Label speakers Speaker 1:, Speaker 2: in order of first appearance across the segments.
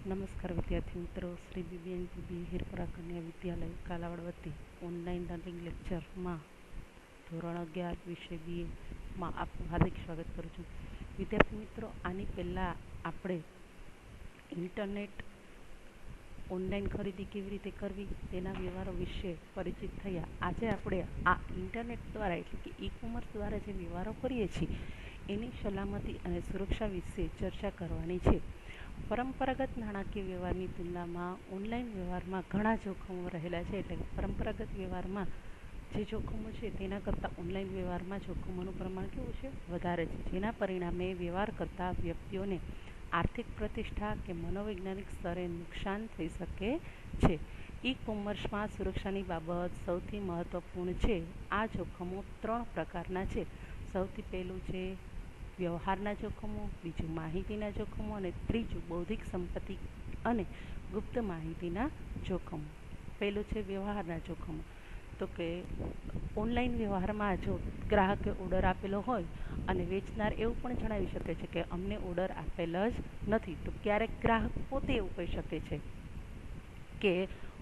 Speaker 1: નમસ્કાર વિદ્યાર્થી મિત્રો, શ્રી બીબીએનપીબી હિરપરા કન્યા વિદ્યાલય કાલાવડ વતી ઓનલાઈન લર્નિંગ લેક્ચરમાં ધોરણ 11 વિષય બીએમાં આપનું હાર્દિક સ્વાગત કરું છું. વિદ્યાર્થી મિત્રો, આની પહેલાં આપણે ઇન્ટરનેટ ઓનલાઈન ખરીદી કેવી રીતે કરવી તેના વ્યવહારો વિશે પરિચિત થયા. આજે આપણે આ ઇન્ટરનેટ દ્વારા એટલે કે ઈ કોમર્સ દ્વારા જે વ્યવહારો કરીએ છીએ એની સલામતી અને સુરક્ષા વિશે ચર્ચા કરવાની છે. પરંપરાગત નાણાકીય વ્યવહારની તુલનામાં ઓનલાઈન વ્યવહારમાં ઘણા જોખમો રહેલા છે. એટલે પરંપરાગત વ્યવહારમાં જે જોખમો છે તેના કરતાં ઓનલાઈન વ્યવહારમાં જોખમોનું પ્રમાણ કેવું છે? વધારે છે, જેના પરિણામે વ્યવહાર કરતા વ્યક્તિઓને આર્થિક પ્રતિષ્ઠા કે મનોવૈજ્ઞાનિક સ્તરે નુકસાન થઈ શકે છે. ઈ કોમર્સમાં સુરક્ષાની બાબત સૌથી મહત્વપૂર્ણ છે. આ જોખમો 3 પ્રકારના છે. સૌથી પહેલું છે વ્યવહારના જોખમો, બીજું માહિતીના જોખમો અને ત્રીજું બૌદ્ધિક સંપત્તિ અને ગુપ્ત માહિતીના જોખમો. પહેલું છે વ્યવહારના જોખમો. તો કે ઓનલાઈન વ્યવહારમાં જો ગ્રાહકે ઓર્ડર આપેલો હોય અને વેચનાર એવું પણ જણાવી શકે છે કે અમને ઓર્ડર આપેલ જ નથી, તો ક્યારેક ગ્રાહક પોતે એવું કહી શકે છે કે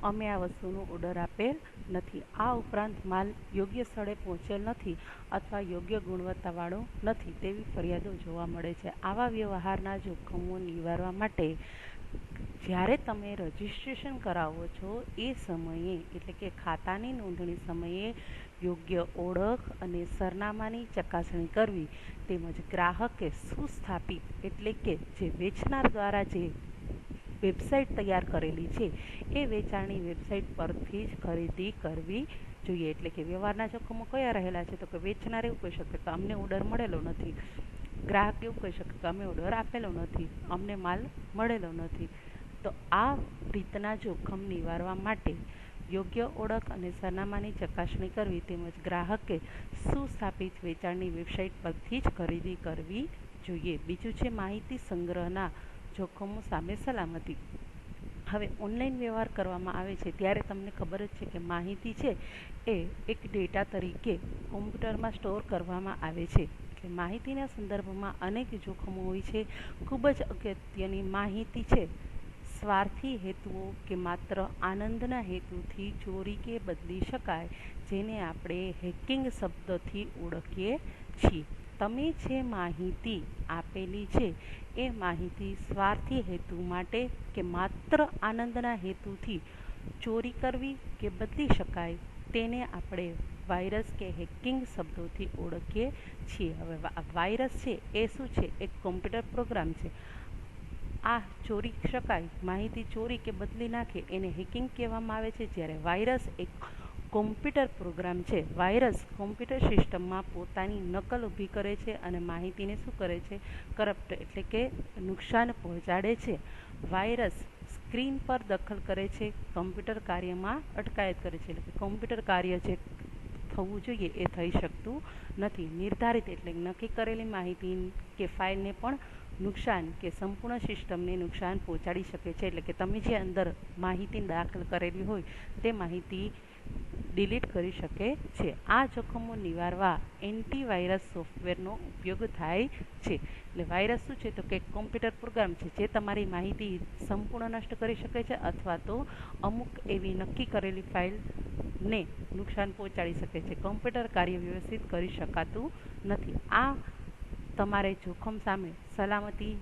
Speaker 1: અમે આ વસ્તુનો ઓર્ડર આપેલ નથી. આ ઉપરાંત માલ યોગ્ય સ્થળે પહોંચેલ નથી અથવા યોગ્ય ગુણવત્તાવાળો નથી તેવી ફરિયાદો જોવા મળે છે. આવા વ્યવહારના જોખમો નિવારવા માટે જ્યારે તમે રજિસ્ટ્રેશન કરાવો છો એ સમયે એટલે કે ખાતાની નોંધણી સમયે યોગ્ય ઓળખ અને સરનામાની ચકાસણી કરવી, તેમજ ગ્રાહકે સુસ્થાપિત એટલે કે જે વેચનાર દ્વારા જે વેબસાઇટ તૈયાર કરેલી છે એ વેચાણની વેબસાઇટ પરથી જ ખરીદી કરવી જોઈએ. એટલે કે વ્યવહારના જોખમો કયા રહેલા છે? તો કે વેચનાર એવું કહી શકે કે અમને ઓર્ડર મળેલો નથી, ગ્રાહક એવું કહી શકે કે અમે ઓર્ડર આપેલો નથી, અમને માલ મળેલો નથી. તો આ રીતના જોખમ નિવારવા માટે યોગ્ય ઓળખ અને સરનામાની ચકાસણી કરવી, તેમજ ગ્રાહકે સુસ્થાપિત વેચાણની વેબસાઇટ પરથી જ ખરીદી કરવી જોઈએ. બીજું છે માહિતી સંગ્રહના જોખમો સામે સલામતી. હવે ઓનલાઈન વ્યવહાર કરવામાં આવે છે ત્યારે તમને ખબર જ છે કે માહિતી છે એ એક ડેટા તરીકે કોમ્પ્યુટરમાં સ્ટોર કરવામાં આવે છે. એટલે માહિતીના સંદર્ભમાં અનેક જોખમો હોય છે. ખૂબ જ અગત્યની માહિતી છે સ્વાર્થી હેતુઓ કે માત્ર આનંદના હેતુથી ચોરી કે બદલી શકાય, જેને આપણે હેકિંગ શબ્દથી ઓળખીએ છીએ. તમે જે માહિતી આપેલી છે એ માહિતી સ્વાર્થી હેતુ માટે કે માત્ર આનંદના હેતુથી ચોરી કરવી કે બદલી શકાય, તેને આપણે વાયરસ કે હેકિંગ શબ્દોથી ઓળખીએ છીએ. હવે વાયરસ છે એ શું છે? એક કોમ્પ્યુટર પ્રોગ્રામ છે. આ ચોરી શકાય માહિતી ચોરી કે બદલી નાખે એને હેકિંગ કહેવામાં આવે છે. જ્યારે વાયરસ એક કોમ્પ્યુટર પ્રોગ્રામ છે. વાયરસ કોમ્પ્યુટર સિસ્ટમમાં પોતાની નકલ ઊભી કરે છે અને માહિતીને શું કરે છે? કરપ્ટ એટલે કે નુકસાન પહોંચાડે છે. વાયરસ સ્ક્રીન પર દખલ કરે છે, કમ્પ્યુટર કાર્યમાં અટકાયત કરે છે. એટલે કે કમ્પ્યુટર કાર્ય જે થવું જોઈએ એ થઈ શકતું નથી. નિર્ધારિત એટલે નક્કી કરેલી માહિતી કે ફાઇલને પણ નુકસાન કે સંપૂર્ણ સિસ્ટમને નુકસાન પહોંચાડી શકે છે. એટલે કે તમે જે અંદર માહિતી દાખલ કરેલી હોય તે માહિતી ડિલીટ કરી શકે છે. આ જોખમો નિવારવા એન્ટીવાયરસ સોફ્ટવેરનો ઉપયોગ થાય છે. એટલે વાયરસ શું છે? તો કે કોમ્પ્યુટર પ્રોગ્રામ છે જે તમારી માહિતી સંપૂર્ણ નષ્ટ કરી શકે છે અથવા તો અમુક એવી નક્કી કરેલી ફાઇલને નુકસાન પહોંચાડી શકે છે. કમ્પ્યુટર કાર્ય વ્યવસ્થિત કરી શકાતું નથી. આ તમારે જોખમ સામે સલામતી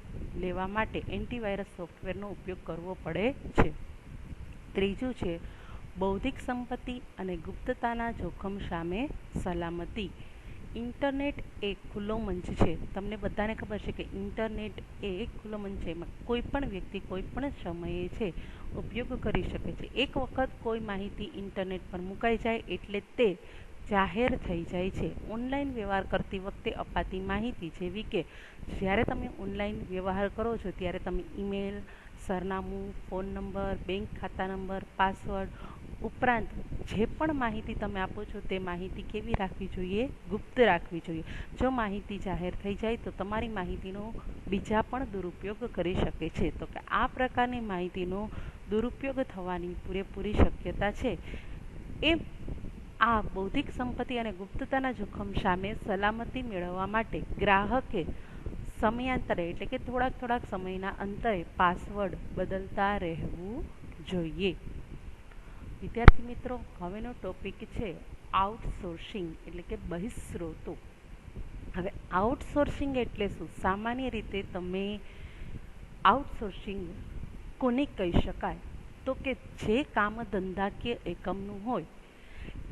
Speaker 1: લેવા માટે એન્ટીવાયરસ સોફ્ટવેરનો ઉપયોગ કરવો પડે છે. ત્રીજું છે બૌદ્ધિક સંપત્તિ અને ગુપ્તતાના જોખમ સામે સલામતી. ઇન્ટરનેટ એ ખુલ્લો મંચ છે. તમને બધાને ખબર છે કે ઇન્ટરનેટ એ એક ખુલ્લો મંચ છે. એમાં કોઈ પણ વ્યક્તિ કોઈ પણ સમયે છે ઉપયોગ કરી શકે છે. એક વખત કોઈ માહિતી ઇન્ટરનેટ પર મુકાઈ જાય એટલે તે જાહેર થઈ જાય છે. ઓનલાઈન વ્યવહાર કરતી વખતે અપાતી માહિતી, જેવી કે જ્યારે તમે ઓનલાઈન વ્યવહાર કરો છો ત્યારે તમે ઈમેલ, સરનામું, ફોન નંબર, બેંક ખાતા નંબર, પાસવર્ડ ઉપરાંત જે પણ માહિતી તમે આપો છો તે માહિતી કેવી રાખવી જોઈએ? ગુપ્ત રાખવી જોઈએ. જો માહિતી જાહેર થઈ જાય તો તમારી માહિતીનો બીજા પણ દુરુપયોગ કરી શકે છે. તો કે આ પ્રકારની માહિતીનો દુરુપયોગ થવાની પૂરેપૂરી શક્યતા છે. એ આ બૌદ્ધિક સંપત્તિ અને ગુપ્તતાના જોખમ સામે સલામતી મેળવવા માટે ગ્રાહકે સમયાંતરે એટલે કે થોડાક સમયના અંતરે પાસવર્ડ બદલતા રહેવું જોઈએ. વિદ્યાર્થી મિત્રો, હવેનો ટોપિક છે આઉટસોર્સિંગ એટલે કે બહિસ્ત્રોતો. હવે આઉટસોર્સિંગ એટલે શું? સામાન્ય રીતે તમે આઉટસોર્સિંગ કોને કહી શકાય? તો કે જે કામ ધંધાકીય એકમનું હોય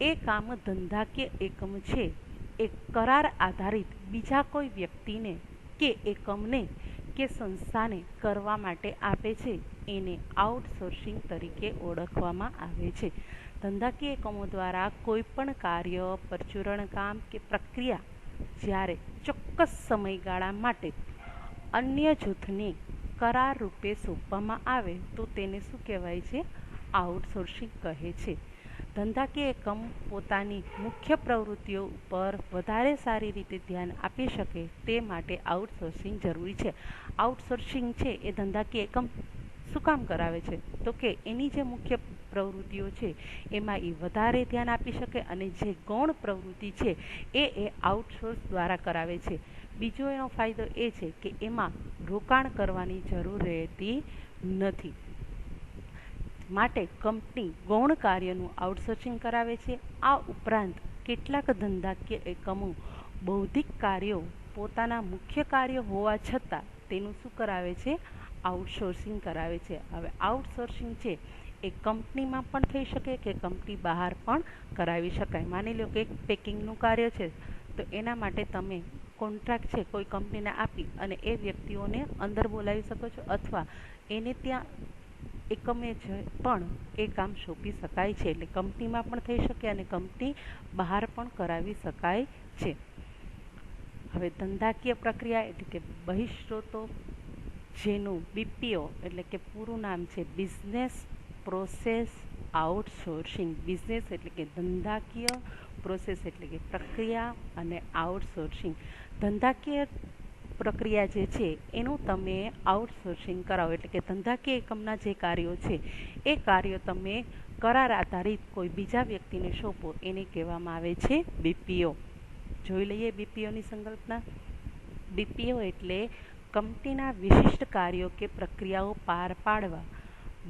Speaker 1: એ કામ ધંધાકીય એકમ છે એ કરાર આધારિત બીજા કોઈ વ્યક્તિને કે એકમને કે સંસ્થાને કરવા માટે આપે છે, એને આઉટસોર્સિંગ તરીકે ઓળખવામાં આવે છે. ધંધાકીય એકમો દ્વારા કોઈ પણ કાર્ય, પરચુરણ કામ કે પ્રક્રિયા જ્યારે ચોક્કસ સમયગાળા માટે અન્ય જૂથને કરાર રૂપે સોંપવામાં આવે તો તેને શું કહેવાય છે? આઉટસોર્સિંગ કહે છે. ધંધાકીય એકમ પોતાની મુખ્ય પ્રવૃત્તિઓ ઉપર વધારે સારી રીતે ધ્યાન આપી શકે તે માટે આઉટસોર્સિંગ જરૂરી છે. આઉટસોર્સિંગ છે એ ધંધાકીય એકમ શું કામ કરાવે છે? તો કે એની જે મુખ્ય પ્રવૃત્તિઓ છે એમાં એ વધારે ધ્યાન આપી શકે અને જે ગૌણ પ્રવૃત્તિ છે એ આઉટસોર્સ દ્વારા કરાવે છે. બીજો એનો ફાયદો એ છે કે એમાં રોકાણ કરવાની જરૂર રહેતી નથી. માટે કંપની ગૌણ કાર્યનું આઉટસોર્સિંગ કરાવે છે. આ ઉપરાંત કેટલાક ધંધાકીય એકમો બૌદ્ધિક કાર્યો પોતાના મુખ્ય કાર્ય હોવા છતાં તેનું શું કરાવે છે? આઉટસોર્સિંગ કરાવે છે. હવે આઉટસોર્સિંગ છે એ કંપનીમાં પણ થઈ શકે કે કંપની બહાર પણ કરાવી શકાય. માની લો કે એક પેકિંગનું કાર્ય છે તો એના માટે તમે કોન્ટ્રાક્ટ છે કોઈ કંપનીને આપી અને એ વ્યક્તિઓને અંદર બોલાવી શકો છો અથવા એને ત્યાં એકમે પણ એ કામ સોંપી શકાય છે. એટલે કંપનીમાં પણ થઈ શકે અને કંપની બહાર પણ કરાવી શકાય છે. હવે ધંધાકીય પ્રક્રિયા એટલે કે બહિસ્ત્રોતો, જેનું બીપીઓ એટલે કે પૂરું નામ છે બિઝનેસ પ્રોસેસ આઉટસોર્સિંગ. બિઝનેસ એટલે કે ધંધાકીય, પ્રોસેસ એટલે કે પ્રક્રિયા અને આઉટસોર્સિંગ ધંધાકીય પ્રક્રિયા જે છે એનું તમે આઉટસોર્સિંગ કરાવો. એટલે કે ધંધાકીય એકમના જે કાર્યો છે એ કાર્યો તમે કરાર આધારિત કોઈ બીજા વ્યક્તિને સોંપો એને કહેવામાં આવે છે બીપીઓ. જોઈ લઈએ બીપીઓની સંકલ્પના. બીપીઓ એટલે કંપનીના વિશિષ્ટ કાર્યો કે પ્રક્રિયાઓ પાર પાડવા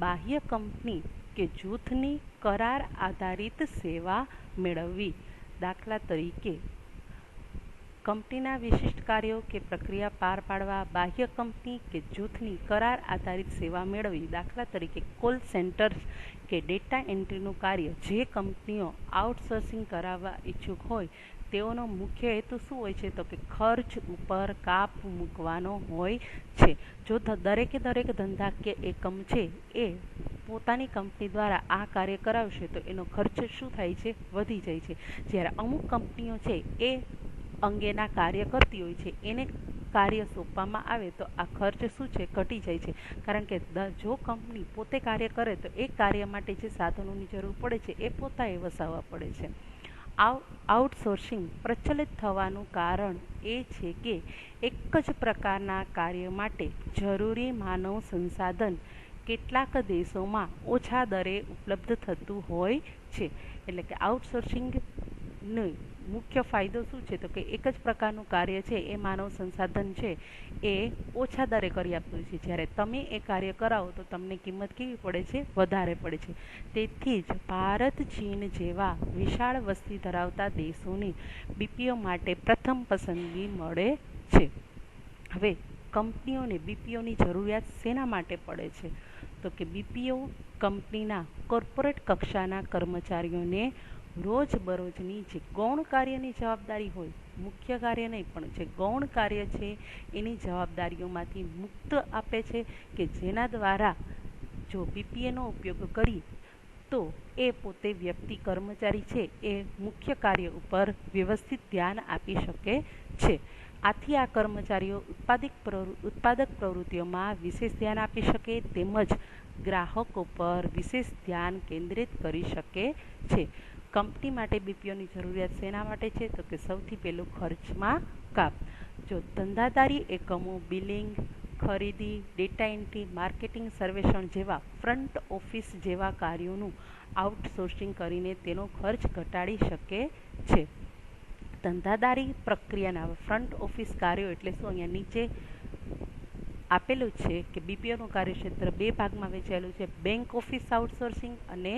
Speaker 1: બાહ્ય કંપની કે જૂથની કરાર આધારિત સેવા મેળવવી. દાખલા તરીકે કંપનીના વિશિષ્ટ કાર્યો કે પ્રક્રિયા પાર પાડવા બાહ્ય કંપની કે જૂથની કરાર આધારિત સેવા મેળવવી. દાખલા તરીકે કોલ સેન્ટર્સ કે ડેટા એન્ટ્રીનું કાર્ય જે કંપનીઓ આઉટસોર્સિંગ કરાવવા ઈચ્છુક હોય તેઓનો મુખ્ય હેતુ શું હોય છે? તો કે ખર્ચ ઉપર કાપ મૂકવાનો હોય છે. જો દરેક ધંધાકીય એકમ છે એ પોતાની કંપની દ્વારા આ કાર્ય કરાવશે તો એનો ખર્ચ શું થાય છે? વધી જાય છે. જ્યારે અમુક કંપનીઓ છે એ અંગેના કાર્ય કરતી હોય છે એને કાર્ય સોંપવામાં આવે તો આ ખર્ચ શું છે? ઘટી જાય છે. કારણ કે જો કંપની પોતે કાર્ય કરે તો એ કાર્ય માટે જે સાધનોની જરૂર પડે છે એ પોતાએ વસાવવા પડે છે. આઉટસોર્સિંગ પ્રચલિત થવાનું કારણ એ છે કે એક જ પ્રકારના કાર્ય માટે જરૂરી માનવ સંસાધન કેટલાક દેશોમાં ઓછા દરે ઉપલબ્ધ થતું હોય છે. એટલે કે આઉટસોર્સિંગનો મુખ્ય ફાયદો શું છે? તો કે એક જ પ્રકારનું કાર્ય છે એ માનવ સંસાધન છે એ ઓછા દરે કરી આપતું છે. જ્યારે તમે એ કાર્ય કરાવો તો તમને કિંમત કેવી પડે છે? વધારે પડે છે. તેથી જ ભારત, ચીન જેવા વિશાળ વસ્તી ધરાવતા દેશોને બીપીઓ માટે પ્રથમ પસંદગી મળે છે. હવે કંપનીઓને બીપીઓની જરૂરિયાત શેના માટે પડે છે? તો કે બીપીઓ કંપનીના કોર્પોરેટ કક્ષાના કર્મચારીઓને રોજબરોજની જે ગૌણ કાર્યની જવાબદારી હોય, મુખ્ય કાર્ય નહીં પણ જે ગૌણ કાર્ય છે એની જવાબદારીઓમાંથી મુક્ત આપે છે કે જેના દ્વારા જો બીપીએનો ઉપયોગ કરી તો એ પોતે વ્યક્તિ કર્મચારી છે એ મુખ્ય કાર્ય ઉપર વ્યવસ્થિત ધ્યાન આપી શકે છે. આથી આ કર્મચારીઓ ઉત્પાદક પ્રવૃત્તિઓમાં વિશેષ ધ્યાન આપી શકે તેમજ ગ્રાહકો પર વિશેષ ધ્યાન કેન્દ્રિત કરી શકે છે. કંપની માટે બીપીઓની જરૂરિયાત શેના માટે છે? તો કે સૌથી પહેલું ખર્ચમાં કાપ. જો ધંધાદારી એકમો બિલિંગ, ખરીદી, ડેટા એન્ટ્રી, માર્કેટિંગ, સર્વેક્ષણ જેવા ફ્રન્ટ ઓફિસ જેવા કાર્યોનું આઉટસોર્સિંગ કરીને તેનો ખર્ચ ઘટાડી શકે છે. ધંધાદારી પ્રક્રિયાના ફ્રન્ટ ઓફિસ કાર્યો એટલે શું? અહીંયા નીચે આપેલું છે કે બીપીઓનું કાર્યક્ષેત્ર બે ભાગમાં વહેંચાયેલું છે, બેંક ઓફિસ આઉટસોર્સિંગ અને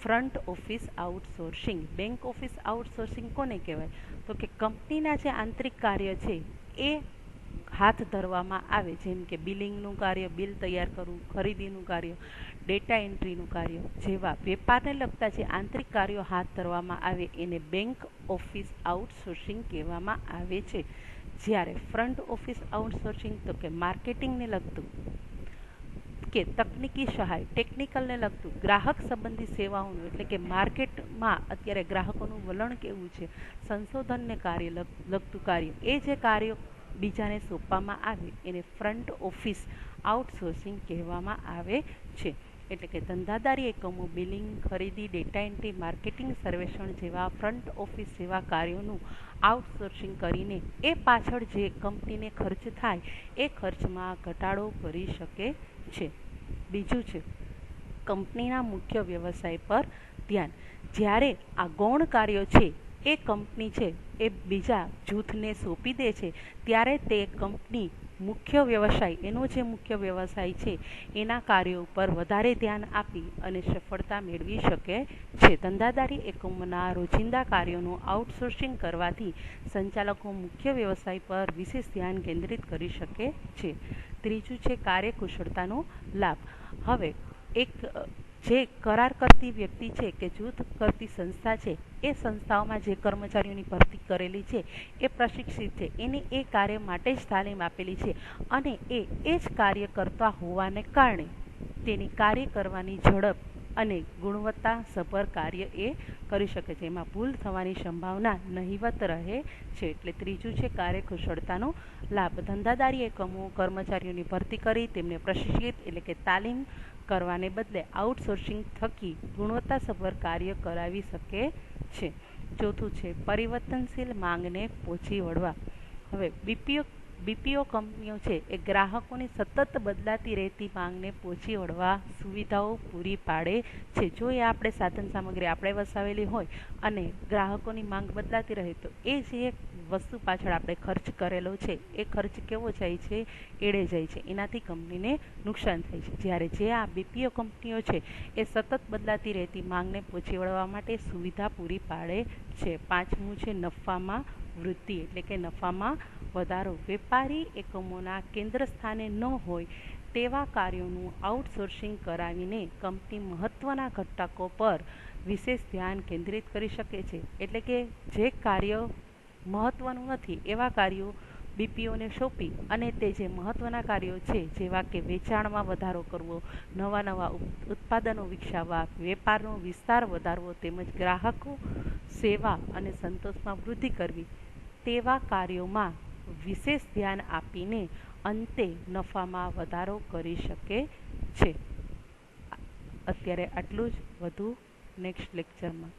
Speaker 1: front office outsourcing. Bank office outsourcing કોને કહેવાય? તો કે કંપનીના જે આંતરિક કાર્ય છે એ હાથ ધરવામાં આવે, જેમ કે બિલિંગનું કાર્ય, બિલ તૈયાર કરવું, ખરીદીનું કાર્ય, ડેટા એન્ટ્રીનું કાર્ય જેવા વેપારને લગતા જે આંતરિક કાર્યો હાથ ધરવામાં આવે એને બેંક ઓફિસ આઉટસોર્સિંગ કહેવામાં આવે છે. જ્યારે ફ્રન્ટ ઓફિસ આઉટસોર્સિંગ તો કે માર્કેટિંગને લગતું કે તકનીકી સહાય, ટેકનિકલને લગતું ગ્રાહક સંબંધી સેવાઓનું, એટલે કે માર્કેટમાં અત્યારે ગ્રાહકોનું વલણ કેવું છે, સંશોધનને લગતું કાર્ય, એ જે કાર્યો બીજાને સોંપવામાં આવે એને ફ્રન્ટ ઓફિસ આઉટસોર્સિંગ કહેવામાં આવે છે. એટલે કે ધંધાદારી એકમો બિલિંગ, ખરીદી, ડેટા એન્ટ્રી, માર્કેટિંગ, સર્વેક્ષણ જેવા ફ્રન્ટ ઓફિસ જેવા કાર્યોનું આઉટસોર્સિંગ કરીને એ પાછળ જે કંપનીને ખર્ચ થાય એ ખર્ચમાં ઘટાડો કરી શકે છે. બીજું છે કંપનીના મુખ્ય વ્યવસાય પર ધ્યાન. જ્યારે આ ગૌણ કાર્યો છે એ કંપની છે એ બીજા જૂથને સોંપી દે છે ત્યારે તે કંપની મુખ્ય વ્યવસાય, એનો જે મુખ્ય વ્યવસાય છે એના કાર્યો ઉપર વધારે ધ્યાન આપી અને સફળતા મેળવી શકે છે. ધંધાદારી એકમોના રોજિંદા કાર્યોનું આઉટસોર્સિંગ કરવાથી સંચાલકો મુખ્ય વ્યવસાય પર વિશેષ ધ્યાન કેન્દ્રિત કરી શકે છે. ત્રીજું છે કાર્યકુશળતાનો લાભ. હવે એક જે કરાર કરતી વ્યક્તિ છે કે જૂથ કરતી સંસ્થા છે એ સંસ્થાઓમાં જે કર્મચારીઓની ભરતી કરેલી છે એ પ્રશિક્ષિત છે, એને એ કાર્ય માટે જ તાલીમ આપેલી છે અને એ જ કાર્ય કરતા હોવાને કારણે તેની કાર્ય કરવાની ઝડપ અને ગુણવત્તાસભર કાર્ય એ કરી શકે છે, એમાં ભૂલ થવાની સંભાવના નહિવત રહે છે. એટલે ત્રીજું છે કાર્યકુશળતાનો લાભ. ધંધાદારી એકમો કર્મચારીઓની ભરતી કરી તેમને પ્રશિક્ષિત એટલે કે તાલીમ કરવાને બદલે આઉટસોર્સિંગ થકી ગુણવત્તાસભર કાર્ય કરાવી શકે છે. ચોથું છે પરિવર્તનશીલ માંગને પહોંચી વળવા. હવે બીપીઓ કંપનીઓ છે એ ગ્રાહકોની સતત બદલાતી રહેતી માંગને પહોંચી વળવા સુવિધાઓ પૂરી પાડે છે. જો એ આપણે સાધન સામગ્રી આપણે વસાવેલી હોય અને ગ્રાહકોની માંગ બદલાતી રહે તો એ જે વસ્તુ પાછળ આપણે ખર્ચ કરેલો છે એ ખર્ચ કેવો જાય છે? એળે જાય છે. એનાથી કંપનીને નુકસાન થાય છે. જ્યારે જે આ બીપીઓ કંપનીઓ છે એ સતત બદલાતી રહેતી માંગને પહોંચી વળવા માટે સુવિધા પૂરી પાડે છે. પાંચમું છે નફામાં વૃદ્ધિ, એટલે કે નફામાં વધારો. વેપારી એકમોના કેન્દ્ર સ્થાને ન હોય તેવા કાર્યોનું આઉટસોર્સિંગ કરાવીને કંપની મહત્વના ઘટકો પર વિશેષ ધ્યાન કેન્દ્રિત કરી શકે છે. એટલે કે જે કાર્ય મહત્વનું નથી એવા કાર્યો બીપીઓને સોંપી અને તે જે મહત્વના કાર્યો છે જેવા કે વેચાણમાં વધારો કરવો, નવા ઉત્પાદનો વિકસાવવા, વેપારનો વિસ્તાર વધારવો તેમજ ગ્રાહકો સેવા અને સંતોષમાં વૃદ્ધિ કરવી, તેવા કાર્યોમાં વિશેષ ધ્યાન આપીને અંતે નફામાં વધારો કરી શકે છે. અત્યારે આટલું જ, વધુ નેક્સ્ટ લેક્ચરમાં.